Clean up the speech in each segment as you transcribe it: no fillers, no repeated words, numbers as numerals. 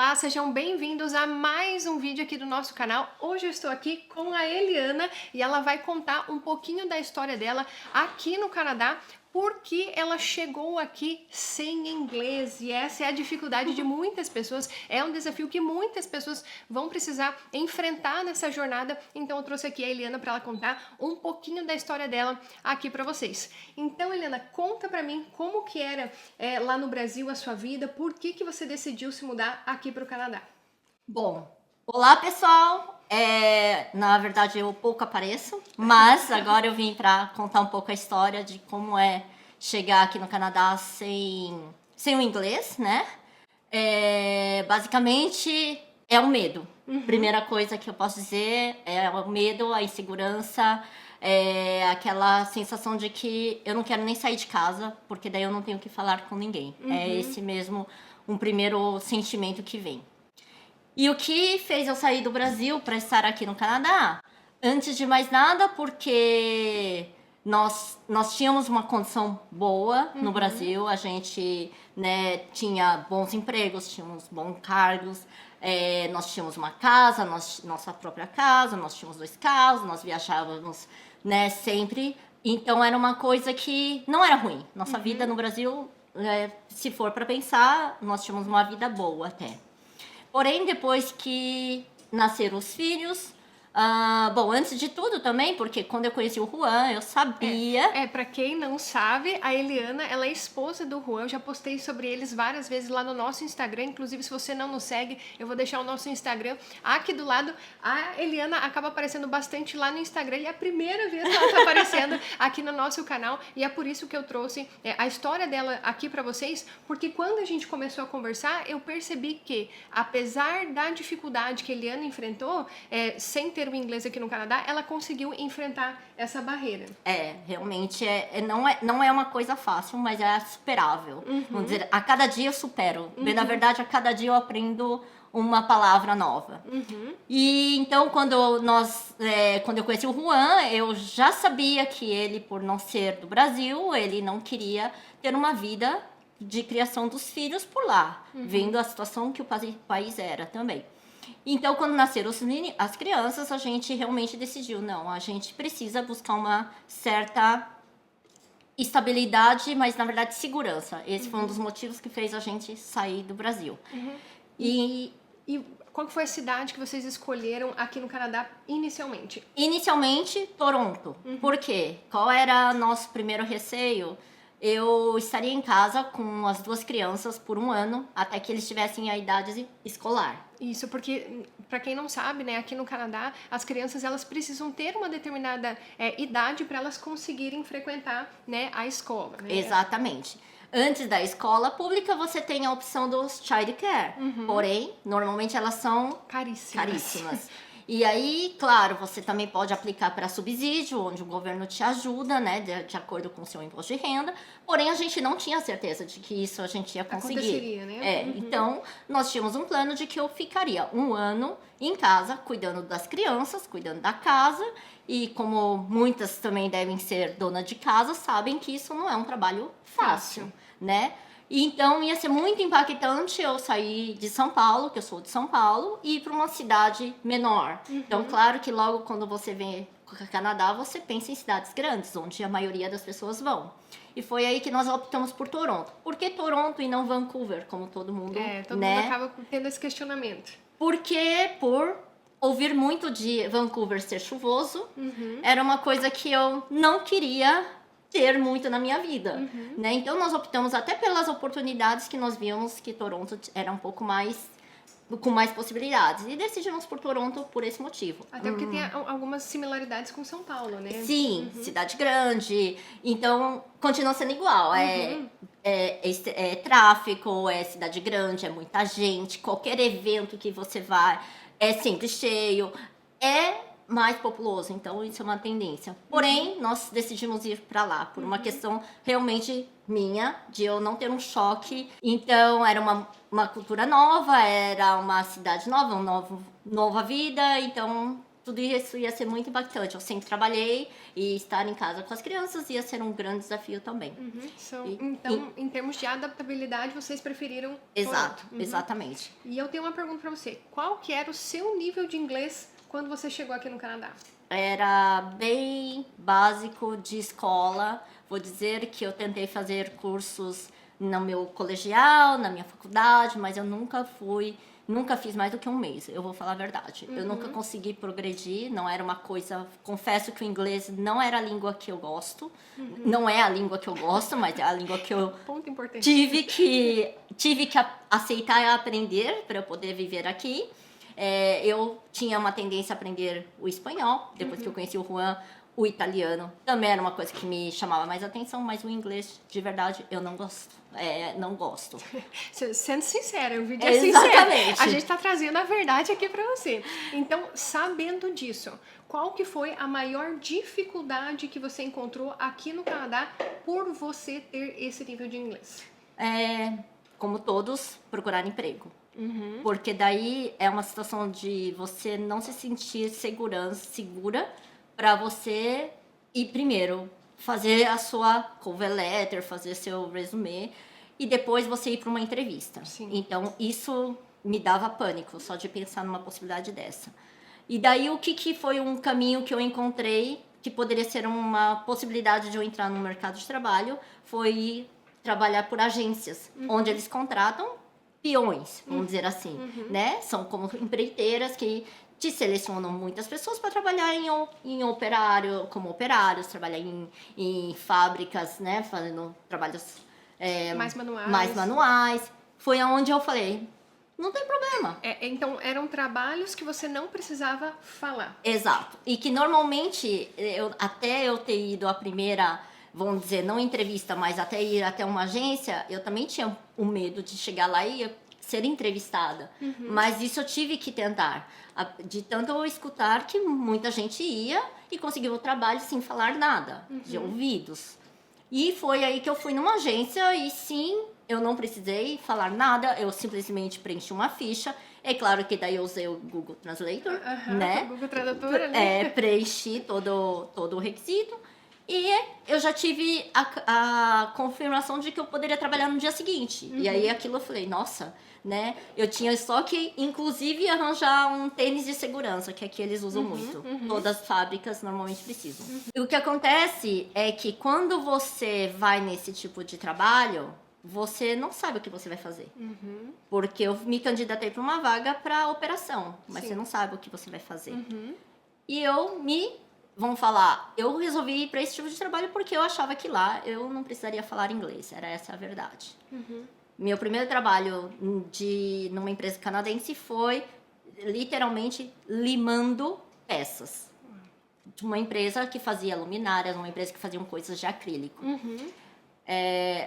Olá, sejam bem-vindos a mais um vídeo aqui do nosso canal. Hoje eu estou aqui com a Eliana e ela vai contar um pouquinho da história dela aqui no Canadá, porque ela chegou aqui sem inglês e essa é a dificuldade de muitas pessoas, é um desafio que muitas pessoas vão precisar enfrentar nessa jornada, então eu trouxe aqui a Eliana para ela contar um pouquinho da história dela aqui para vocês. Então, Eliana, conta para mim como que era lá no Brasil a sua vida, por que que você decidiu se mudar aqui para o Canadá? Bom, olá pessoal! Na verdade eu pouco apareço, mas agora eu vim para contar um pouco a história de como é chegar aqui no Canadá sem o inglês, né? Basicamente é o medo. Primeira coisa que eu posso dizer é o medo, a insegurança, aquela sensação de que eu não quero nem sair de casa, porque daí eu não tenho que falar com ninguém. É esse mesmo um primeiro sentimento que vem. E o que fez eu sair do Brasil para estar aqui no Canadá? Antes de mais nada, porque nós tínhamos uma condição boa no Brasil, a gente, né, tinha bons empregos, tínhamos bons cargos, nós tínhamos uma casa, nossa própria casa, nós tínhamos 2 carros, nós viajávamos, né, sempre. Então era uma coisa que não era ruim. Nossa vida no Brasil, se for para pensar, nós tínhamos uma vida boa até. Porém, depois que nasceram os filhos, bom, antes de tudo também, porque quando eu conheci o Juan, eu sabia... Pra quem não sabe, a Eliana, ela é esposa do Juan, eu já postei sobre eles várias vezes lá no nosso Instagram, inclusive se você não nos segue, eu vou deixar o nosso Instagram aqui do lado. A Eliana acaba aparecendo bastante lá no Instagram e é a primeira vez que ela tá aparecendo aqui no nosso canal, e é por isso que eu trouxe a história dela aqui pra vocês, porque quando a gente começou a conversar, eu percebi que, apesar da dificuldade que a Eliana enfrentou, sem ter o inglês aqui no Canadá, ela conseguiu enfrentar essa barreira. Realmente não é uma coisa fácil, mas é superável. Vamos dizer, a cada dia eu supero. Na verdade, a cada dia eu aprendo uma palavra nova. E então, quando eu conheci o Juan, eu já sabia que ele, por não ser do Brasil, ele não queria ter uma vida de criação dos filhos por lá, vendo a situação que o país era também. Então, quando nasceram as crianças, a gente realmente decidiu, não, a gente precisa buscar uma certa estabilidade, mas na verdade segurança. Esse foi um dos motivos que fez a gente sair do Brasil. E qual foi a cidade que vocês escolheram aqui no Canadá inicialmente? Inicialmente, Toronto. Por quê? Qual era nosso primeiro receio? Eu estaria em casa com as 2 crianças por 1 ano, até que eles tivessem a idade escolar. Isso, porque, para quem não sabe, né, aqui no Canadá, as crianças elas precisam ter uma determinada idade para elas conseguirem frequentar, né, a escola. Né? Exatamente. Antes da escola pública, você tem a opção dos child care. Porém, normalmente elas são caríssimas. E aí, claro, você também pode aplicar para subsídio, onde o governo te ajuda, né, de acordo com o seu imposto de renda. Porém, a gente não tinha certeza de que isso a gente ia conseguir. Aconteceria, né? Então, nós tínhamos um plano de que eu ficaria 1 ano em casa, cuidando das crianças, cuidando da casa. E como muitas também devem ser dona de casa, sabem que isso não é um trabalho fácil, né? Então, ia ser muito impactante eu sair de São Paulo, que eu sou de São Paulo, e ir para uma cidade menor. Então, claro que logo quando você vem para o Canadá, você pensa em cidades grandes, onde a maioria das pessoas vão. E foi aí que nós optamos por Toronto. Por que Toronto e não Vancouver, como todo mundo, todo mundo acaba tendo esse questionamento. Porque por ouvir muito de Vancouver ser chuvoso, era uma coisa que eu não queria ter muito na minha vida, né? Então nós optamos até pelas oportunidades que nós víamos que Toronto era um pouco mais com mais possibilidades e decidimos por Toronto por esse motivo. Até porque tem algumas similaridades com São Paulo, né? Sim, cidade grande, então continua sendo igual. É tráfico, é cidade grande, é muita gente, qualquer evento que você vai é sempre cheio, é mais populoso, então isso é uma tendência. Porém, nós decidimos ir para lá por uma questão realmente minha, de eu não ter um choque. Então, era uma cultura nova, era uma cidade nova, nova vida, então tudo isso ia ser muito impactante. Eu sempre trabalhei e estar em casa com as crianças ia ser um grande desafio também. Então, em termos de adaptabilidade, vocês preferiram Exato, Toronto. exatamente. E eu tenho uma pergunta para você. Qual que era o seu nível de inglês quando você chegou aqui no Canadá? Era bem básico de escola. Vou dizer que eu tentei fazer cursos no meu colegial, na minha faculdade, mas eu nunca fiz mais do que um mês, eu vou falar a verdade. Eu nunca consegui progredir, não era uma coisa... Confesso que o inglês não era a língua que eu gosto. Não é a língua que eu gosto, mas é a língua que eu Ponto importante. tive que aceitar e aprender para eu poder viver aqui. Eu tinha uma tendência a aprender o espanhol, depois que eu conheci o Juan. O italiano também era uma coisa que me chamava mais atenção, mas o inglês, de verdade, eu não gosto. Não gosto. Sendo sincera, o vídeo é Exatamente. sincero. A gente tá trazendo a verdade aqui pra você. Então, sabendo disso, qual que foi a maior dificuldade que você encontrou aqui no Canadá por você ter esse nível de inglês? Como todos, procurar emprego. Porque daí é uma situação de você não se sentir segura para você ir primeiro fazer a sua cover letter, fazer seu resume e depois você ir para uma entrevista. Sim. Então isso me dava pânico só de pensar numa possibilidade dessa. E daí o que foi um caminho que eu encontrei que poderia ser uma possibilidade de eu entrar no mercado de trabalho foi trabalhar por agências, onde eles contratam peões, vamos dizer assim, né? São como empreiteiras que te selecionam muitas pessoas para trabalhar em como operários, trabalhar em fábricas, né? Fazendo trabalhos mais manuais. Foi aonde eu falei, não tem problema. Então, eram trabalhos que você não precisava falar. Exato. E que normalmente, até eu ter ido a primeira, vamos dizer, não entrevista, mas até ir até uma agência, eu também tinha o medo de chegar lá e ser entrevistada. Mas isso eu tive que tentar. De tanto eu escutar que muita gente ia e conseguiu o trabalho sem falar nada, de ouvidos. E foi aí que eu fui numa agência e sim, eu não precisei falar nada, eu simplesmente preenchi uma ficha. É claro que daí eu usei o Google Translator, né? O Google Tradutor ali. Preenchi todo o requisito. E eu já tive a confirmação de que eu poderia trabalhar no dia seguinte. E aí aquilo eu falei, nossa, né? Eu tinha só que, inclusive, arranjar um tênis de segurança, que aqui eles usam muito. Todas as fábricas normalmente precisam. E o que acontece é que quando você vai nesse tipo de trabalho, você não sabe o que você vai fazer. Porque eu me candidatei para uma vaga para operação, mas você não sabe o que você vai fazer. E vamos falar, eu resolvi ir para esse tipo de trabalho porque eu achava que lá eu não precisaria falar inglês, era essa a verdade. Meu primeiro trabalho numa empresa canadense foi literalmente limando peças. De uma empresa que fazia luminárias, uma empresa que fazia coisas de acrílico.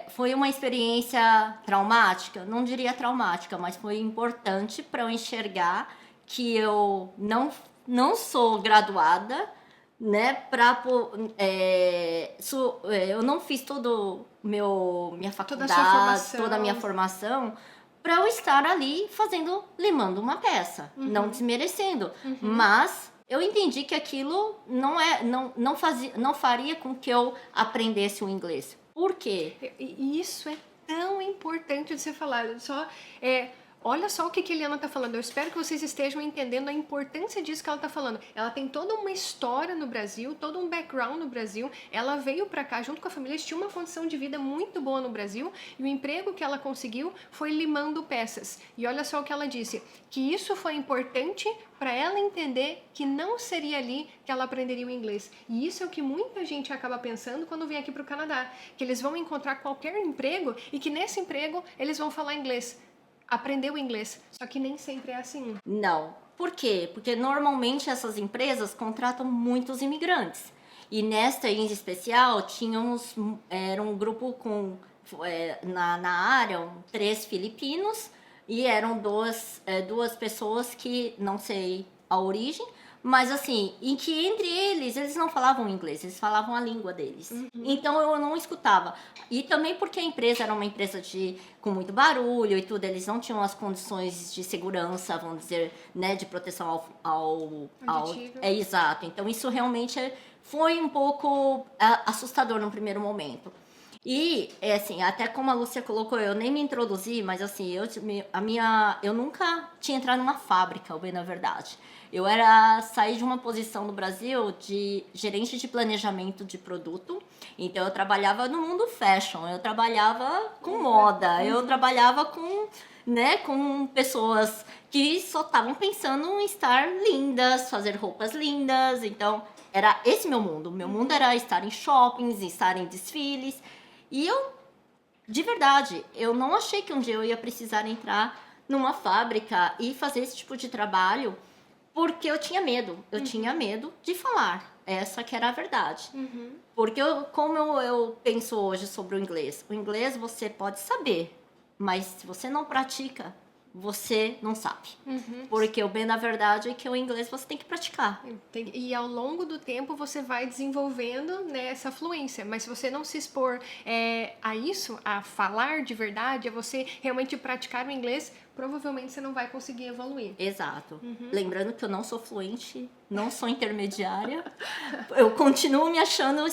Foi uma experiência traumática? Não diria traumática, mas foi importante para eu enxergar que eu não sou graduada, né, eu não fiz minha faculdade, toda a minha formação para eu estar ali limando uma peça, não desmerecendo, mas eu entendi que aquilo não faria com que eu aprendesse o inglês. Por quê? E isso é tão importante de ser falado. Olha só o que a Eliana tá falando. Eu espero que vocês estejam entendendo a importância disso que ela tá falando. Ela tem toda uma história no Brasil, todo um background no Brasil. Ela veio pra cá junto com a família, tinha uma condição de vida muito boa no Brasil e o emprego que ela conseguiu foi limando peças. E olha só o que ela disse, que isso foi importante para ela entender que não seria ali que ela aprenderia o inglês. E isso é o que muita gente acaba pensando quando vem aqui pro Canadá, que eles vão encontrar qualquer emprego e que nesse emprego eles vão falar inglês. Aprendeu inglês, só que nem sempre é assim. Não. Por quê? Porque normalmente essas empresas contratam muitos imigrantes. E nesta em especial, era um grupo na área, 3 filipinos, e eram duas pessoas que, não sei a origem, mas assim, em que entre eles não falavam inglês, eles falavam a língua deles. Então eu não escutava. E também porque a empresa era uma empresa com muito barulho e tudo, eles não tinham as condições de segurança, vamos dizer, né, de proteção ao Auditivo. é exato. Então isso realmente foi um pouco assustador no primeiro momento. E, assim, até como a Lúcia colocou, eu nem me introduzi, mas assim, eu nunca tinha entrado numa fábrica, bem na verdade. Eu saí de uma posição no Brasil de gerente de planejamento de produto. Então eu trabalhava no mundo fashion, eu trabalhava com moda, eu trabalhava com pessoas que só estavam pensando em estar lindas, fazer roupas lindas. Então era esse meu mundo. Meu mundo era estar em shoppings, estar em desfiles. E de verdade, eu não achei que um dia eu ia precisar entrar numa fábrica e fazer esse tipo de trabalho, porque eu tinha medo. Eu tinha medo de falar. Essa que era a verdade. Porque como eu penso hoje sobre o inglês você pode saber, mas se você não pratica, você não sabe. Porque o bem da verdade é que o inglês você tem que praticar. E ao longo do tempo você vai desenvolvendo, né, essa fluência. Mas se você não se expor a isso, a falar de verdade, a você realmente praticar o inglês, provavelmente você não vai conseguir evoluir. Exato. Lembrando que eu não sou fluente, não sou intermediária. Eu continuo me achando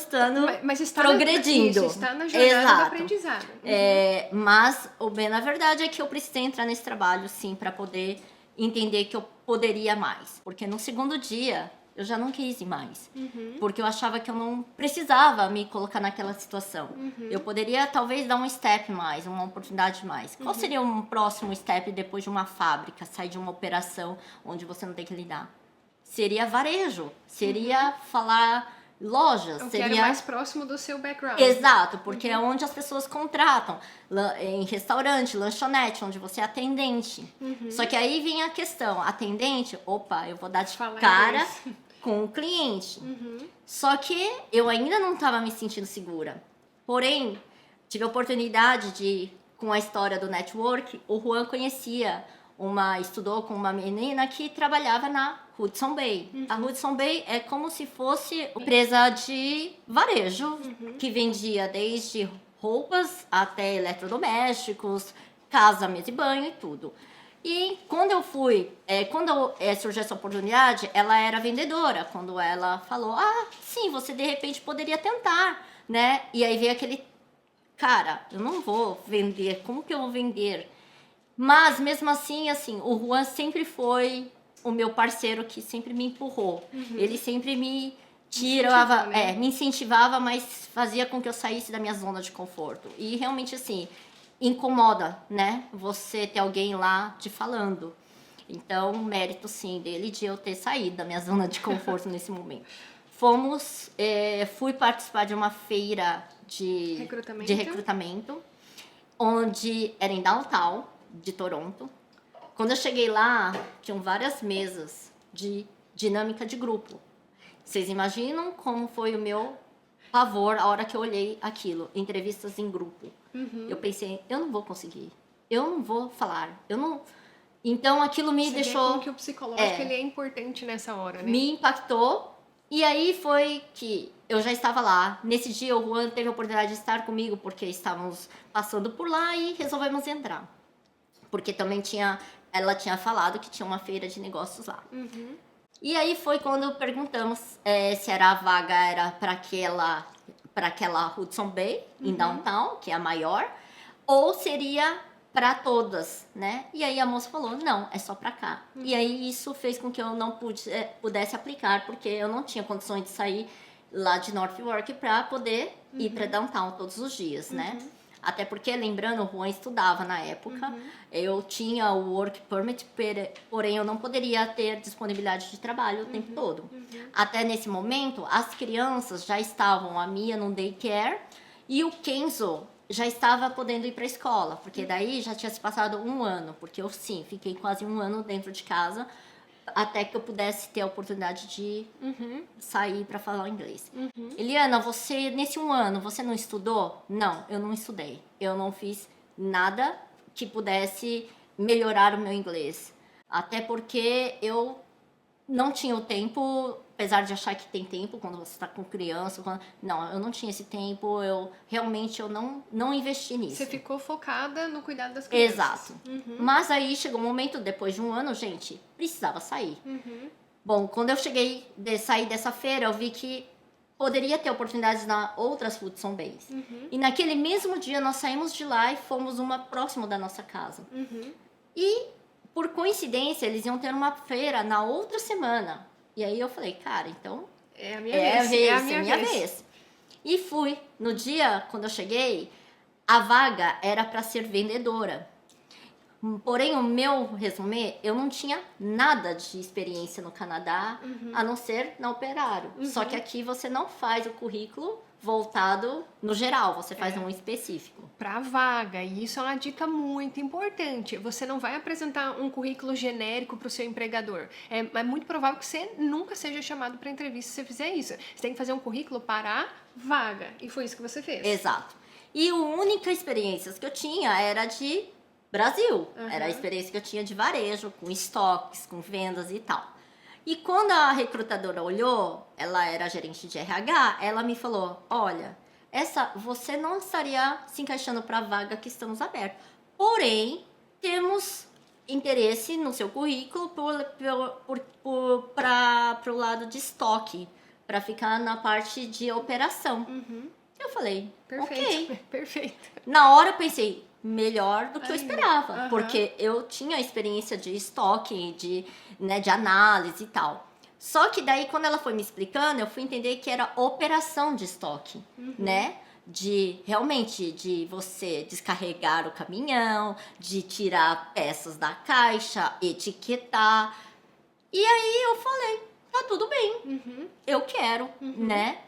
mas está progredindo. Está na jornada do aprendizado. Mas o bem na verdade é que eu precisei entrar nesse trabalho, sim, para poder entender que eu poderia mais. Porque no segundo dia eu já não quis ir mais. Porque eu achava que eu não precisava me colocar naquela situação. Eu poderia talvez dar um step mais, uma oportunidade mais. Qual seria um próximo step depois de uma fábrica, sair de uma operação onde você não tem que lidar? Seria varejo, seria falar lojas. O que seria era mais próximo do seu background. Exato, porque é onde as pessoas contratam. Em restaurante, lanchonete, onde você é atendente. Só que aí vem a questão, atendente, opa, eu vou dar de cara com o cliente. Só que eu ainda não estava me sentindo segura. Porém, tive a oportunidade com a história do network, o Juan estudou com uma menina que trabalhava na Hudson Bay. A Hudson Bay é como se fosse uma empresa de varejo, que vendia desde roupas até eletrodomésticos, casa, mesa e banho e tudo. E quando eu surgiu essa oportunidade, ela era vendedora. Quando ela falou, sim, você de repente poderia tentar, né? E aí veio aquele, cara, eu não vou vender, como que eu vou vender? Mas mesmo assim, o Juan sempre foi o meu parceiro que sempre me empurrou. Ele sempre me tirava, me incentivava, mas fazia com que eu saísse da minha zona de conforto. E realmente, incomoda, né? Você ter alguém lá te falando. Então, mérito, sim, dele de eu ter saído da minha zona de conforto nesse momento. Fui participar de uma feira de recrutamento, onde era em downtown de Toronto. Quando eu cheguei lá, tinham várias mesas de dinâmica de grupo. Vocês imaginam como foi o meu pavor a hora que eu olhei aquilo, entrevistas em grupo. Eu pensei, eu não vou conseguir, eu não vou falar, eu não... Então aquilo me deixou... Como que o psicológico ele é importante nessa hora, né? Me impactou, e aí foi que eu já estava lá. Nesse dia o Juan teve a oportunidade de estar comigo, porque estávamos passando por lá e resolvemos entrar. Porque também ela tinha falado que tinha uma feira de negócios lá. E aí foi quando perguntamos se a vaga era para aquela Hudson Bay, em downtown, que é a maior, ou seria para todas, né? E aí a moça falou, não, é só para cá. E aí isso fez com que eu não pudesse aplicar, porque eu não tinha condições de sair lá de North York para poder ir para downtown todos os dias, né? Até porque, lembrando, o Juan estudava na época, eu tinha o work permit, porém eu não poderia ter disponibilidade de trabalho o tempo todo. Até nesse momento, as crianças já estavam, a Mia no daycare, e o Kenzo já estava podendo ir para a escola, porque daí já tinha se passado um ano, porque eu sim, fiquei quase um ano dentro de casa, até que eu pudesse ter a oportunidade de sair para falar inglês. Eliana, você, nesse um ano, você não estudou? Não, eu não estudei. Eu não fiz nada que pudesse melhorar o meu inglês. Até porque eu não tinha o tempo, apesar de achar que tem tempo quando você está com criança. Não, eu não tinha esse tempo, realmente eu não investi nisso. Você ficou focada no cuidado das crianças. Exato. Mas aí chegou um momento, depois de um ano, gente, precisava sair. Bom, quando eu saí dessa feira, eu vi que poderia ter oportunidades na outras Hudson Bays. E naquele mesmo dia nós saímos de lá e fomos uma próximo da nossa casa. E por coincidência eles iam ter uma feira na outra semana. E aí eu falei, cara, então é a minha vez, é a minha vez. E fui. No dia, quando eu cheguei, a vaga era para ser vendedora. Porém, o meu resumê, eu não tinha nada de experiência no Canadá, a não ser na Operário. Só que aqui você não faz o currículo voltado no geral, você faz um específico. Para vaga, e isso é uma dica muito importante. Você não vai apresentar um currículo genérico para o seu empregador. É muito provável que você nunca seja chamado para entrevista se você fizer isso. Você tem que fazer um currículo para a vaga, e foi isso que você fez. Exato. E a única experiência que eu tinha era de Brasil. Era a experiência que eu tinha de varejo, com estoques, com vendas e tal. E quando a recrutadora olhou, ela era gerente de RH, ela me falou, olha, você não estaria se encaixando para a vaga que estamos abertos. Porém, temos interesse no seu currículo para o lado de estoque, para ficar na parte de operação. Eu falei, perfeito, ok. Perfeito. Na hora eu pensei, melhor do que eu esperava, porque eu tinha experiência de estoque, de análise e tal. Só que daí, quando ela foi me explicando, eu fui entender que era operação de estoque, né? Realmente, de você descarregar o caminhão, de tirar peças da caixa, etiquetar. E aí eu falei, tá tudo bem, eu quero, né?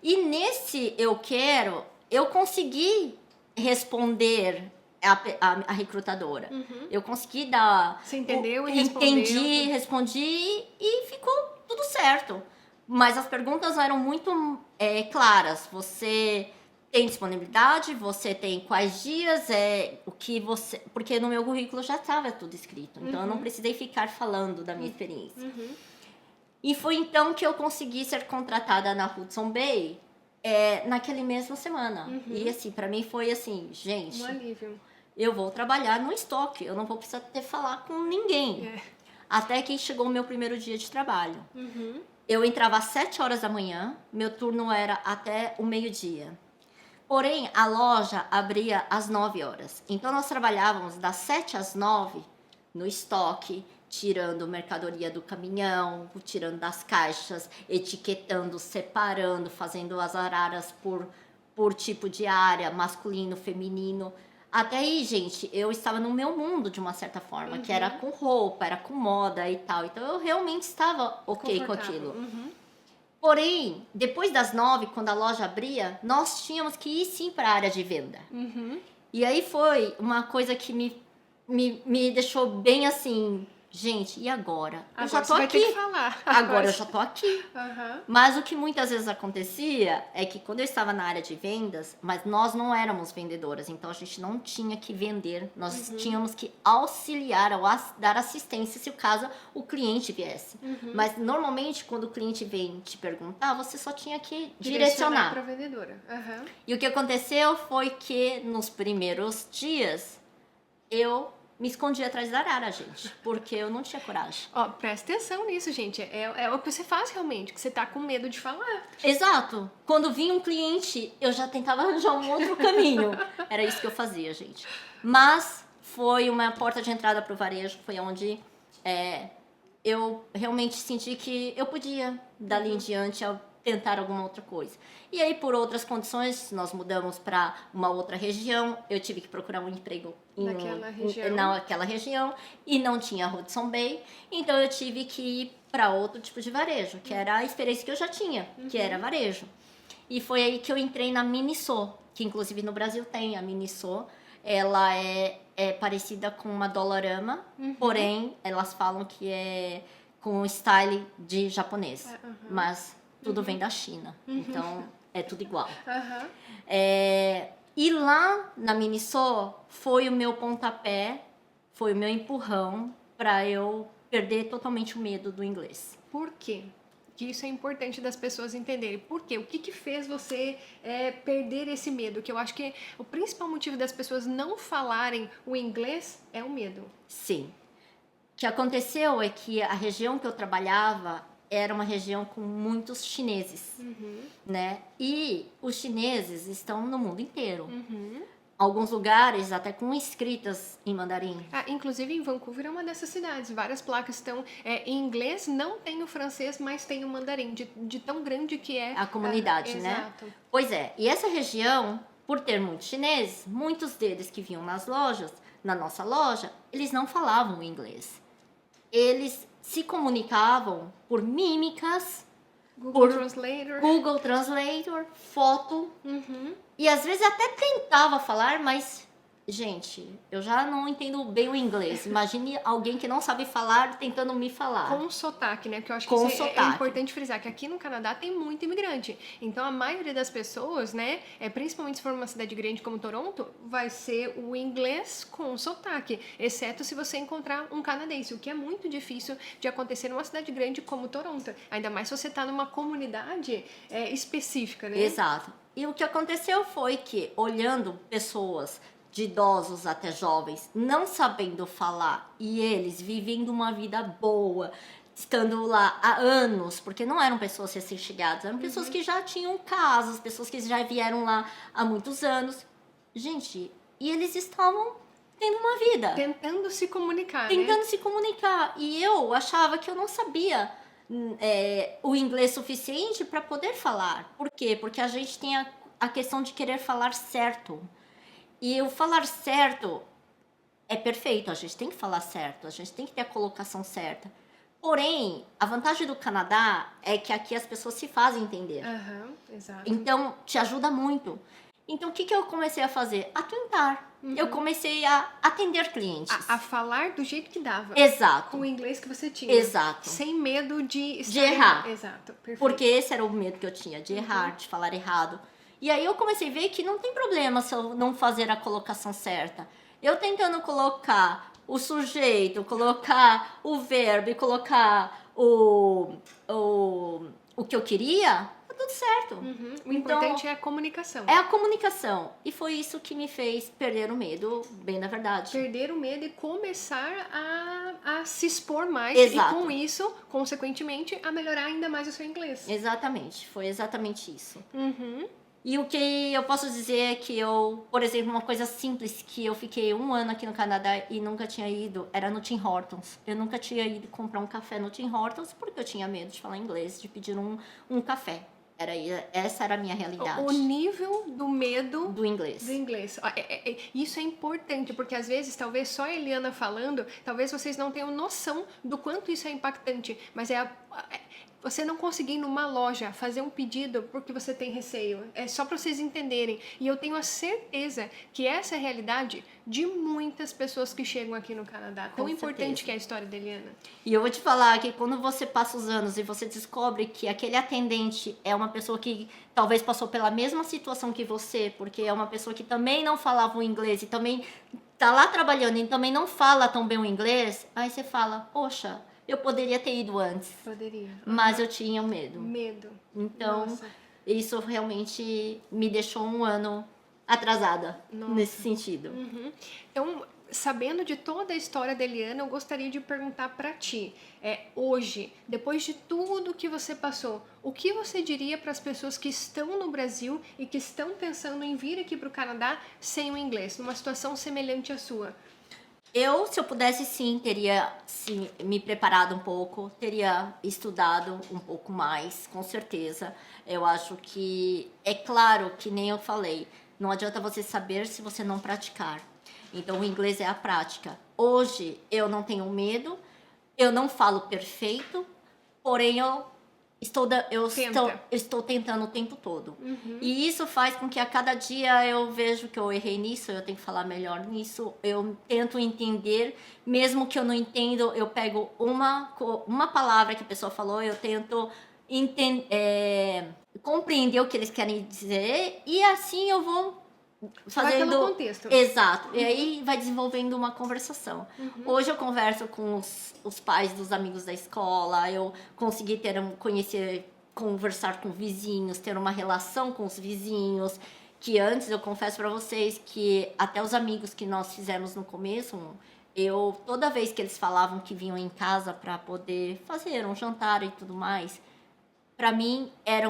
E nesse eu quero, eu consegui responder a recrutadora. Eu consegui dar... Você entendeu e respondeu? Entendi, respondi e ficou tudo certo. Mas as perguntas eram muito claras. Você tem disponibilidade? Você tem quais dias? O que você... Porque no meu currículo já estava tudo escrito. Então eu não precisei ficar falando da minha experiência. E foi então que eu consegui ser contratada na Hudson Bay naquela mesma semana. E assim, pra mim foi assim, gente... Um alívio. Eu vou trabalhar no estoque, eu não vou precisar falar com ninguém. Até que chegou o meu primeiro dia de trabalho. Eu entrava às 7 horas da manhã, meu turno era até o meio-dia. Porém, a loja abria às 9 horas. Então, nós trabalhávamos das 7 às 9 no estoque, tirando mercadoria do caminhão, tirando das caixas, etiquetando, separando, fazendo as araras por tipo de área, masculino, feminino. Até aí, gente, eu estava no meu mundo de uma certa forma, que era com roupa, era com moda e tal. Então, eu realmente estava ok com aquilo. Porém, depois das 9, quando a loja abria, nós tínhamos que ir sim para a área de venda. E aí foi uma coisa que me deixou bem assim... Gente, e agora? Eu já tô você vai aqui. ter que falar. Agora eu já tô aqui. Mas o que muitas vezes acontecia é que quando eu estava na área de vendas, mas nós não éramos vendedoras, então a gente não tinha que vender, nós tínhamos que auxiliar ou dar assistência se o caso o cliente viesse. Mas normalmente quando o cliente vem te perguntar, você só tinha que direcionar para a vendedora. E o que aconteceu foi que nos primeiros dias eu me escondi atrás da arara, gente, porque eu não tinha coragem. Ó, presta atenção nisso, gente. É o que você faz realmente, que você tá com medo de falar. Exato. Quando vinha um cliente, eu já tentava arranjar um outro caminho. Era isso que eu fazia, gente. Mas foi uma porta de entrada pro varejo, foi onde eu realmente senti que eu podia, dali em diante, tentar alguma outra coisa. E aí, por outras condições, nós mudamos para uma outra região. Eu tive que procurar um emprego naquela região e não tinha Hudson Bay. Então, eu tive que ir para outro tipo de varejo, que era a experiência que eu já tinha, que era varejo. E foi aí que eu entrei na Miniso, que inclusive no Brasil tem a Miniso. Ela é parecida com uma Dollarama, porém, elas falam que é com style de japonês. Mas tudo vem da China, então é tudo igual. E lá na Miniso foi o meu pontapé, foi o meu empurrão para eu perder totalmente o medo do inglês. Por quê? Que isso é importante das pessoas entenderem. Por quê? O que fez você perder esse medo? Que eu acho que o principal motivo das pessoas não falarem o inglês é o medo. Sim. O que aconteceu é que a região que eu trabalhava era uma região com muitos chineses, né? E os chineses estão no mundo inteiro. Alguns lugares até com escritas em mandarim. Inclusive em Vancouver é uma dessas cidades. Várias placas estão em inglês, não tem o francês, mas tem o mandarim, de tão grande que é a comunidade, né? Exato. Pois é, e essa região, por ter muitos chineses, muitos deles que vinham nas lojas, na nossa loja, eles não falavam inglês. Eles se comunicavam por mímicas, Google Translator. Google Translator, foto. E às vezes até tentava falar, mas, gente, eu já não entendo bem o inglês. Imagine alguém que não sabe falar tentando me falar. Com sotaque, né? Porque eu acho que Com isso é sotaque. importante frisar, que aqui no Canadá tem muito imigrante. Então a maioria das pessoas, né, principalmente se for uma cidade grande como Toronto, vai ser o inglês com sotaque. Exceto se você encontrar um canadense, o que é muito difícil de acontecer numa cidade grande como Toronto. Ainda mais se você está numa comunidade específica, né? Exato. E o que aconteceu foi que, olhando pessoas de idosos até jovens, não sabendo falar, e eles vivendo uma vida boa, estando lá há anos, porque não eram pessoas recém-chegadas, eram pessoas que já tinham casas, pessoas que já vieram lá há muitos anos. Gente, e eles estavam tendo uma vida. Tentando se comunicar, Tentando né? se comunicar. E eu achava que eu não sabia o inglês suficiente para poder falar. Por quê? Porque a gente tem a questão de querer falar certo. E o falar certo é perfeito, a gente tem que falar certo, a gente tem que ter a colocação certa. Porém, a vantagem do Canadá é que aqui as pessoas se fazem entender. Exato. Então, te ajuda muito. Então, o que eu comecei a fazer? A tentar. Eu comecei a atender clientes. A falar do jeito que dava. Exato. Com o inglês que você tinha. Exato. Sem medo de errar. Exato. Perfeito. Porque esse era o medo que eu tinha, de errar, de falar errado. E aí eu comecei a ver que não tem problema se eu não fazer a colocação certa. Eu tentando colocar o sujeito, colocar o verbo e colocar o que eu queria, tá tudo certo. O importante é a comunicação. É a comunicação. E foi isso que me fez perder o medo, bem na verdade. Perder o medo e começar a se expor mais. Exato. E com isso, consequentemente, a melhorar ainda mais o seu inglês. Exatamente. Foi exatamente isso. E o que eu posso dizer é que por exemplo, uma coisa simples que eu fiquei 1 ano aqui no Canadá e nunca tinha ido, era no Tim Hortons. Eu nunca tinha ido comprar um café no Tim Hortons porque eu tinha medo de falar inglês, de pedir um café. Essa era a minha realidade. O nível do medo do inglês. Isso é importante, porque às vezes, talvez só a Eliana falando, talvez vocês não tenham noção do quanto isso é impactante, mas você não conseguir ir numa loja fazer um pedido porque você tem receio. É só para vocês entenderem. E eu tenho a certeza que essa é a realidade de muitas pessoas que chegam aqui no Canadá. Tão importante que é a história da Eliana. E eu vou te falar que quando você passa os anos e você descobre que aquele atendente é uma pessoa que talvez passou pela mesma situação que você, porque é uma pessoa que também não falava o inglês e também tá lá trabalhando e também não fala tão bem o inglês, aí você fala, poxa, eu poderia ter ido antes. Poderia. Mas eu tinha medo. Medo. Então, Nossa. Isso realmente me deixou 1 ano atrasada nesse sentido. Então, sabendo de toda a história da Eliana, eu gostaria de perguntar para ti, hoje, depois de tudo que você passou, o que você diria para as pessoas que estão no Brasil e que estão pensando em vir aqui para o Canadá sem o inglês, numa situação semelhante à sua? Se eu pudesse, sim, teria me preparado um pouco, teria estudado um pouco mais, com certeza. Eu acho que, é claro que nem eu falei, não adianta você saber se você não praticar. Então, o inglês é a prática. Hoje, eu não tenho medo, eu não falo perfeito, porém, eu estou tentando o tempo todo. E isso faz com que a cada dia eu vejo que eu errei nisso, eu tenho que falar melhor nisso, eu tento entender, mesmo que eu não entendo, eu pego uma palavra que a pessoa falou, eu tento compreender o que eles querem dizer e assim eu vou Vai pelo contexto. Exato. E aí vai desenvolvendo uma conversação. Hoje eu converso com os pais dos amigos da escola, eu consegui conversar com vizinhos, ter uma relação com os vizinhos, que antes eu confesso para vocês que até os amigos que nós fizemos no começo, toda vez que eles falavam que vinham em casa para poder fazer um jantar e tudo mais, para mim era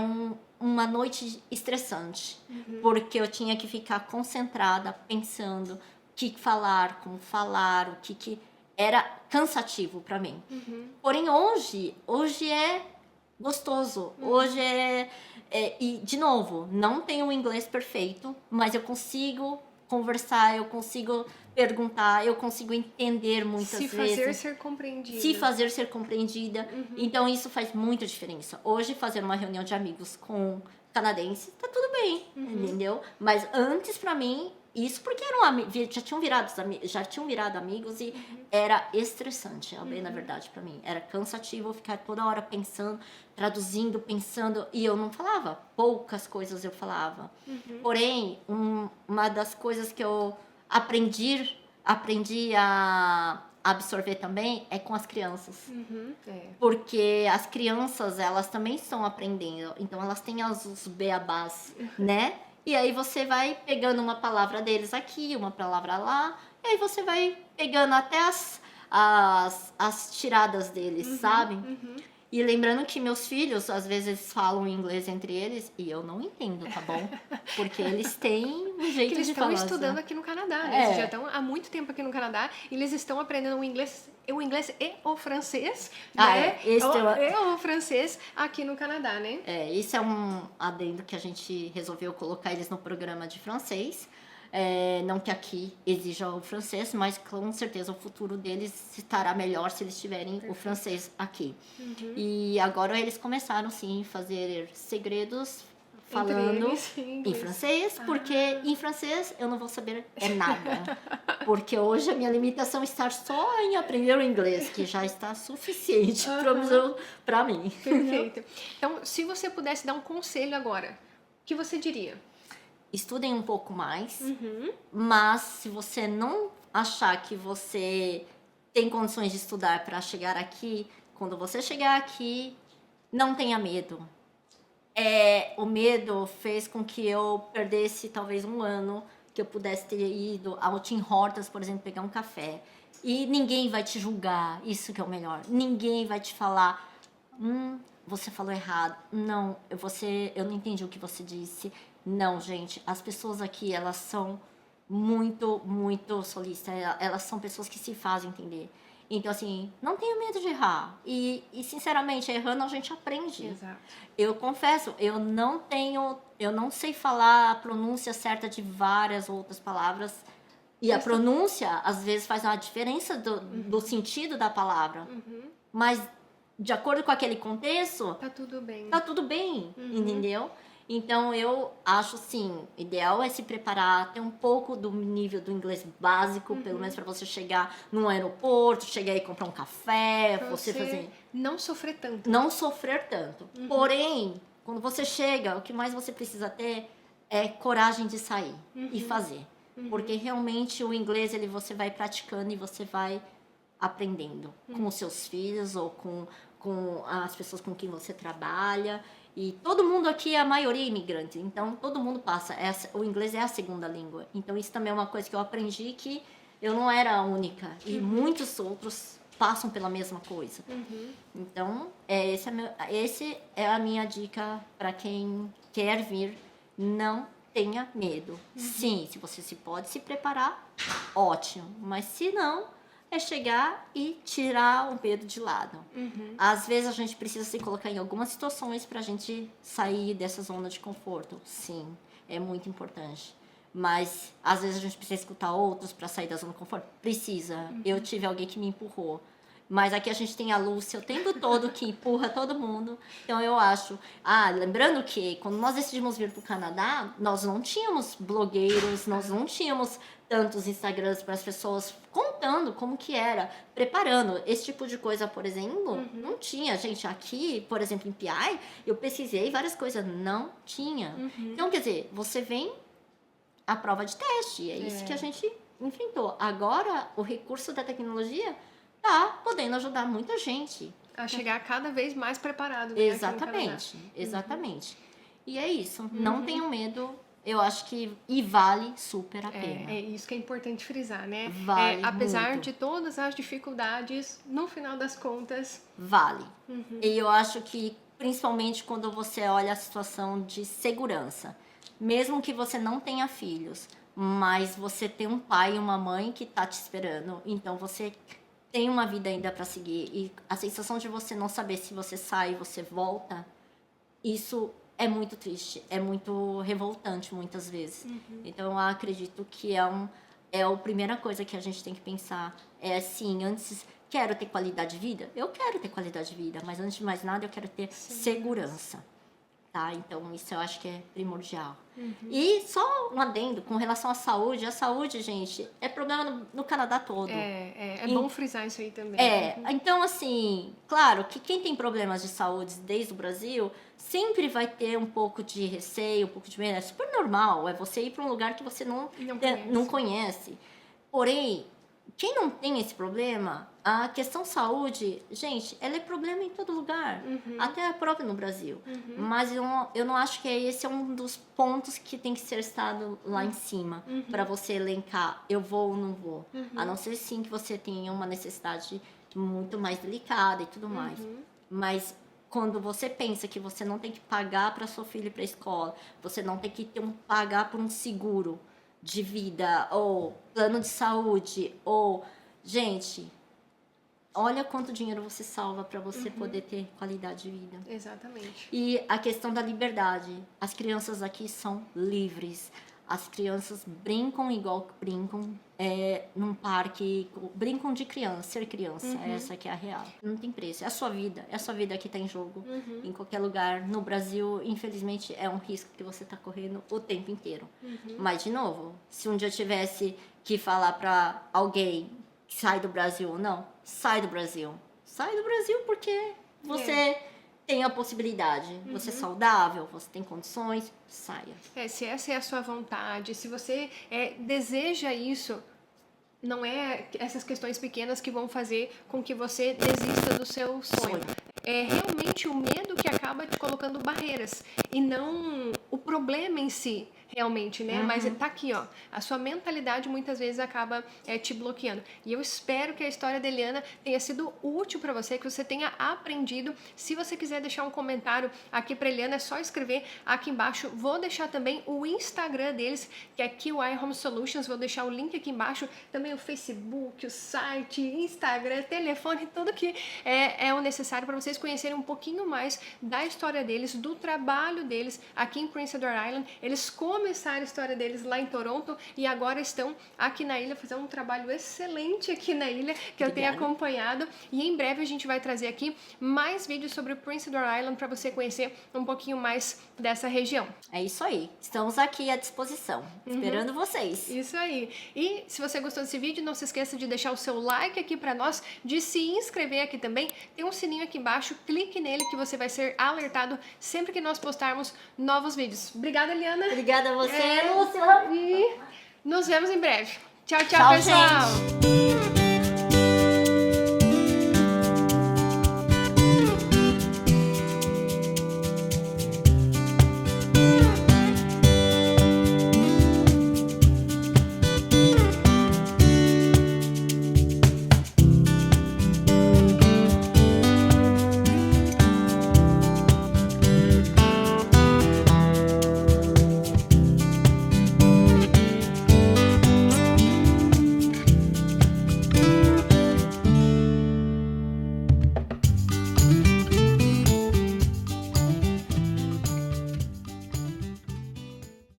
uma noite estressante, porque eu tinha que ficar concentrada, pensando o que falar, como falar, o que era cansativo para mim. Porém, hoje é gostoso. Hoje e, de novo, não tenho o inglês perfeito, mas eu consigo conversar, eu consigo perguntar, eu consigo entender muitas vezes. Se fazer ser compreendida. Se fazer ser compreendida. Então, isso faz muita diferença. Hoje, fazer uma reunião de amigos com canadenses, tá tudo bem, entendeu? Mas antes, pra mim, isso porque já tinham virado amigos e era estressante, bem na verdade, pra mim. Era cansativo ficar toda hora pensando, traduzindo, pensando, e eu não falava. Poucas coisas eu falava. Porém, uma das coisas que eu aprendi a absorver também é com as crianças. Porque as crianças, elas também estão aprendendo. Então, elas têm os beabás, né? E aí você vai pegando uma palavra deles aqui, uma palavra lá, e aí você vai pegando até as tiradas deles, sabe? E lembrando que meus filhos, às vezes, falam inglês entre eles e eu não entendo, tá bom? Porque eles têm um jeito eles de falar. Eles estão estudando aqui no Canadá, né? Eles já estão há muito tempo aqui no Canadá e eles estão aprendendo o inglês e o francês, né? O francês aqui no Canadá, né? Isso é um adendo que a gente resolveu colocar eles no programa de francês. Não que aqui exija o francês, mas com certeza o futuro deles estará melhor se eles tiverem o francês aqui. E agora eles começaram, sim, a fazer segredos falando em francês, porque em francês eu não vou saber nada. Porque hoje a minha limitação está só em aprender o inglês, que já está suficiente para mim. Perfeito. Então, se você pudesse dar um conselho agora, o que você diria? Estudem um pouco mais, mas se você não achar que você tem condições de estudar para chegar aqui, quando você chegar aqui, não tenha medo. O medo fez com que eu perdesse talvez um ano, que eu pudesse ter ido ao Tim Hortons, por exemplo, pegar um café. E ninguém vai te julgar, isso que é o melhor. Ninguém vai te falar, você falou errado. Não, eu não entendi o que você disse. Não, gente, as pessoas aqui, elas são muito, muito solistas. Elas são pessoas que se fazem entender. Então, assim, não tenha medo de errar. E sinceramente, errando a gente aprende. Exato. Eu confesso, eu não sei falar a pronúncia certa de várias outras palavras. E a pronúncia, às vezes, faz uma diferença do sentido da palavra. Mas, de acordo com aquele contexto... Tá tudo bem. Tá tudo bem, entendeu? Então, eu acho, sim, o ideal é se preparar, ter um pouco do nível do inglês básico, pelo menos para você chegar num aeroporto, chegar e comprar um café, pra você fazer... Não sofrer tanto. Não sofrer tanto. Porém, quando você chega, o que mais você precisa ter é coragem de sair e fazer. Porque realmente o inglês, você vai praticando e você vai aprendendo com os seus filhos ou com as pessoas com quem você trabalha. E todo mundo aqui, a maioria é imigrante, então todo mundo passa. O inglês é a segunda língua. Então isso também é uma coisa que eu aprendi, que eu não era a única. E muitos outros passam pela mesma coisa. Então, esse é a minha dica para quem quer vir. Não tenha medo. Sim, se você pode se preparar, ótimo. Mas se não... é chegar e tirar o medo de lado. Às vezes a gente precisa se colocar em algumas situações pra gente sair dessa zona de conforto. Sim, é muito importante. Mas às vezes a gente precisa escutar outros pra sair da zona de conforto. Precisa. Eu tive alguém que me empurrou. Mas aqui a gente tem a Lúcia o tempo todo que empurra todo mundo. Então eu acho... lembrando que quando nós decidimos vir pro Canadá, nós não tínhamos blogueiros, nós não tínhamos tantos Instagrams para as pessoas contando como que era, preparando. Esse tipo de coisa, por exemplo, não tinha. Gente, aqui, por exemplo, em PI, eu pesquisei várias coisas, não tinha. Então, quer dizer, você vem a prova de teste. É isso que a gente enfrentou. Agora, o recurso da tecnologia tá podendo ajudar muita gente. A chegar cada vez mais preparado. Né, exatamente, exatamente. E é isso. Não tenham medo. Eu acho que vale super a pena. É isso que é importante frisar, né? Vale apesar muito. de todas as dificuldades, no final das contas... Vale. E eu acho que, principalmente quando você olha a situação de segurança, mesmo que você não tenha filhos, mas você tem um pai e uma mãe que tá te esperando, então você tem uma vida ainda para seguir. E a sensação de você não saber se você sai e você volta, isso... é muito triste, é muito revoltante muitas vezes. Então, eu acredito que é a primeira coisa que a gente tem que pensar. É assim, antes, quero ter qualidade de vida? Eu quero ter qualidade de vida, mas antes de mais nada, eu quero ter segurança. Tá? Então, isso eu acho que é primordial. E só um adendo, com relação à saúde. A saúde, gente, é problema no Canadá todo. É bom frisar isso aí também. Então, assim, claro que quem tem problemas de saúde desde o Brasil sempre vai ter um pouco de receio, um pouco de medo. É super normal, é você ir para um lugar que você não conhece. Porém, quem não tem esse problema, a questão saúde, gente, ela é problema em todo lugar, até a própria no Brasil. Mas eu não acho que esse é um dos pontos que tem que ser estado lá em cima, para você elencar, eu vou ou não vou. A não ser sim que você tenha uma necessidade muito mais delicada e tudo mais. Mas quando você pensa que você não tem que pagar para seu filho ir para a escola, você não tem que pagar por um seguro de vida, ou plano de saúde, ou... Gente, olha quanto dinheiro você salva para você poder ter qualidade de vida. Exatamente. E a questão da liberdade. As crianças aqui são livres. As crianças brincam igual brincam num parque, brincam de criança, ser criança, essa que é a real. Não tem preço, é a sua vida que tá em jogo, em qualquer lugar. No Brasil, infelizmente, é um risco que você tá correndo o tempo inteiro. Mas, de novo, se um dia eu tivesse que falar pra alguém que sai do Brasil ou não, sai do Brasil. Sai do Brasil porque você... tem a possibilidade, você é saudável, você tem condições, saia. Se essa é a sua vontade, se você deseja isso, não é essas questões pequenas que vão fazer com que você desista do seu sonho. É realmente o medo que acaba te colocando barreiras e não o problema em si, realmente, né? Mas tá aqui, ó, a sua mentalidade muitas vezes acaba te bloqueando. E eu espero que a história da Eliana tenha sido útil para você, que você tenha aprendido. Se você quiser deixar um comentário aqui para Eliana, é só escrever aqui embaixo. Vou deixar também o Instagram deles, que é QI Home Solutions. Vou deixar o link aqui embaixo, também o Facebook, o site, Instagram, telefone, tudo que é o necessário para vocês conhecerem um pouquinho mais da história deles, do trabalho deles aqui em Prince Edward Island. Eles começaram a história deles lá em Toronto e agora estão aqui na ilha, fazendo um trabalho excelente aqui na ilha, que eu tenho acompanhado. E em breve a gente vai trazer aqui mais vídeos sobre o Prince Edward Island para você conhecer um pouquinho mais dessa região. É isso aí. Estamos aqui à disposição, esperando vocês. Isso aí. E se você gostou desse vídeo, não se esqueça de deixar o seu like aqui para nós, de se inscrever aqui também. Tem um sininho aqui embaixo, clique nele que você vai ser alertado sempre que nós postarmos novos vídeos. Obrigada, Eliana. Obrigada a você, Lúcia. E nos vemos em breve. Tchau, Tchau, pessoal. gente.